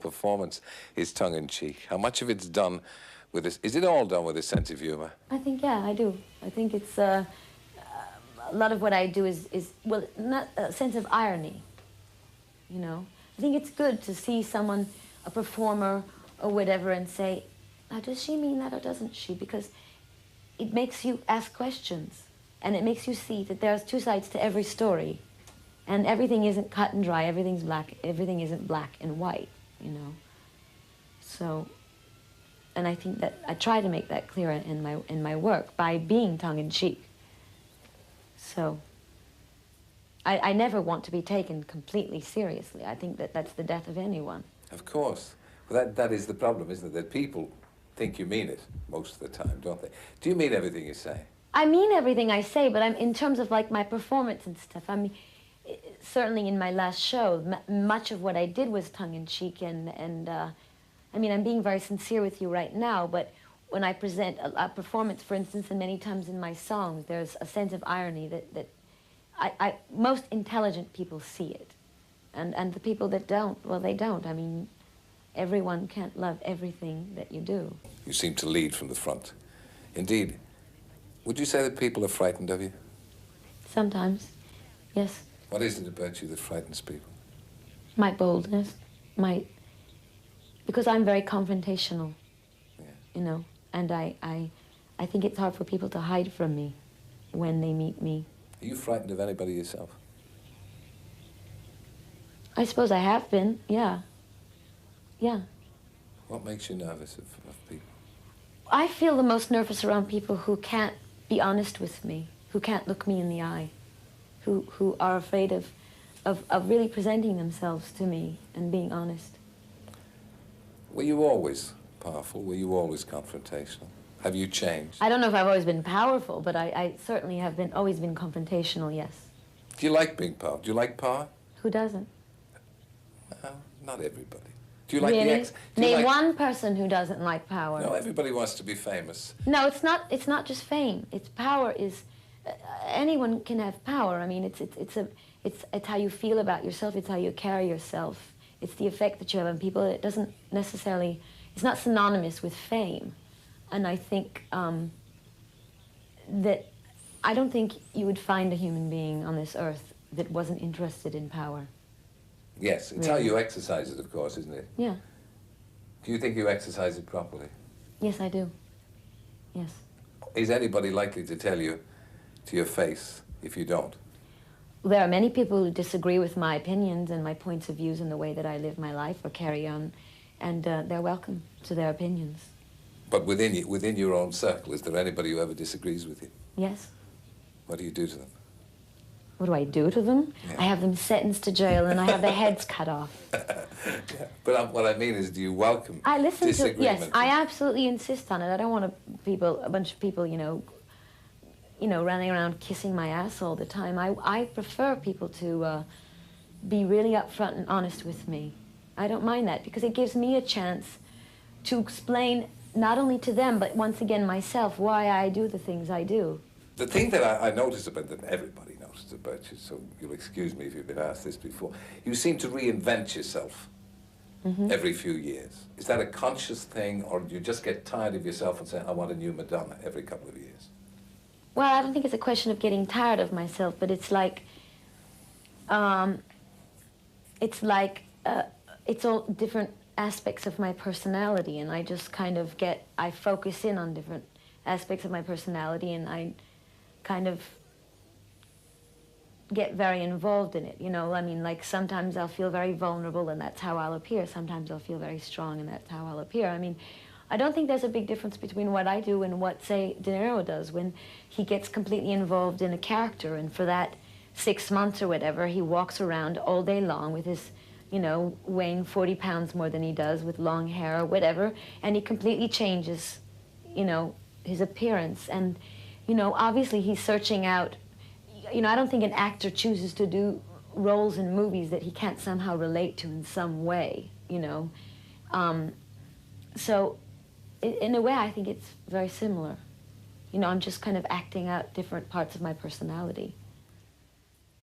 Performance is tongue-in-cheek. How much of it's done with this? Is it all done with a sense of humor? I think, yeah, I do. I think it's a lot of what I do is well, not a sense of irony, you know. I think it's good to see someone, a performer or whatever, and say, now, does she mean that or doesn't she? Because it makes you ask questions, and it makes you see that there's two sides to every story, and everything isn't cut and dry, everything's black, everything isn't black and white, you know. So, and I think that I try to make that clear in my work by being tongue-in-cheek. So, I never want to be taken completely seriously. I think that that's the death of anyone. Of course. Well, that is the problem, isn't it? That people think you mean it most of the time, don't they? Do you mean everything you say? I mean everything I say, but in terms of like my performance and stuff, I mean, certainly in my last show, much of what I did was tongue-in-cheek, and I mean, I'm being very sincere with you right now, but when I present a performance, for instance, and many times in my songs, there's a sense of irony that most intelligent people see it. And the people that don't, well, they don't. I mean, everyone can't love everything that you do. You seem to lead from the front. Indeed. Would you say that people are frightened of you? Sometimes, yes. What is it about you that frightens people? My boldness, because I'm very confrontational, Yeah. you know, and I think it's hard for people to hide from me when they meet me. Are you frightened of anybody yourself? I suppose I have been, yeah. Yeah. What makes you nervous of people? I feel the most nervous around people who can't be honest with me, who can't look me in the eye, who are afraid of really presenting themselves to me and being honest. Were you always powerful? Were you always confrontational? Have you changed? I don't know if I've always been powerful, but I certainly have always been confrontational, yes. Do you like being powerful? Do you like power? Who doesn't? Not everybody. Do you like really? the ex? Name one person who doesn't like power. No, everybody wants to be famous. No, it's not. It's not just fame. It's power. Is anyone can have power. I mean, it's how you feel about yourself. It's how you carry yourself. It's the effect that you have on people. It doesn't necessarily. It's not synonymous with fame, and I think that I don't think you would find a human being on this earth that wasn't interested in power. Yes, it's how you exercise it, of course, isn't it? Yeah. Do you think you exercise it properly? Yes, I do. Yes. Is anybody likely to tell you to your face if you don't? There are many people who disagree with my opinions and my points of views and the way that I live my life or carry on, and they're welcome to their opinions. But within your own circle, is there anybody who ever disagrees with you? Yes. What do you do to them? What do I do to them? Yeah. I have them sentenced to jail and I have their heads cut off. Yeah. But what I mean is, do you welcome I listen disagreement? to, yes, I absolutely insist on it. I don't want a bunch of people, you know, running around kissing my ass all the time. I prefer people to be really upfront and honest with me. I don't mind that because it gives me a chance to explain not only to them, but once again myself, why I do the things I do. The thing that I notice about that everybody notices about you, so you'll excuse me if you've been asked this before, you seem to reinvent yourself every few years. Is that a conscious thing, or do you just get tired of yourself and say, I want a new Madonna every couple of years? Well, I don't think it's a question of getting tired of myself, but it's like it's all different aspects of my personality, and I just kind of I focus in on different aspects of my personality, and I kind of get very involved in it, you know. I mean, like sometimes I'll feel very vulnerable and that's how I'll appear. Sometimes I'll feel very strong and that's how I'll appear. I mean, I don't think there's a big difference between what I do and what, say, De Niro does when he gets completely involved in a character, and for that 6 months or whatever, he walks around all day long with his, you know, weighing 40 pounds more than he does, with long hair or whatever, and he completely changes, you know, his appearance. And you know, obviously he's searching out, you know, I don't think an actor chooses to do roles in movies that he can't somehow relate to in some way, you know. So, in a way, I think it's very similar. You know, I'm just kind of acting out different parts of my personality.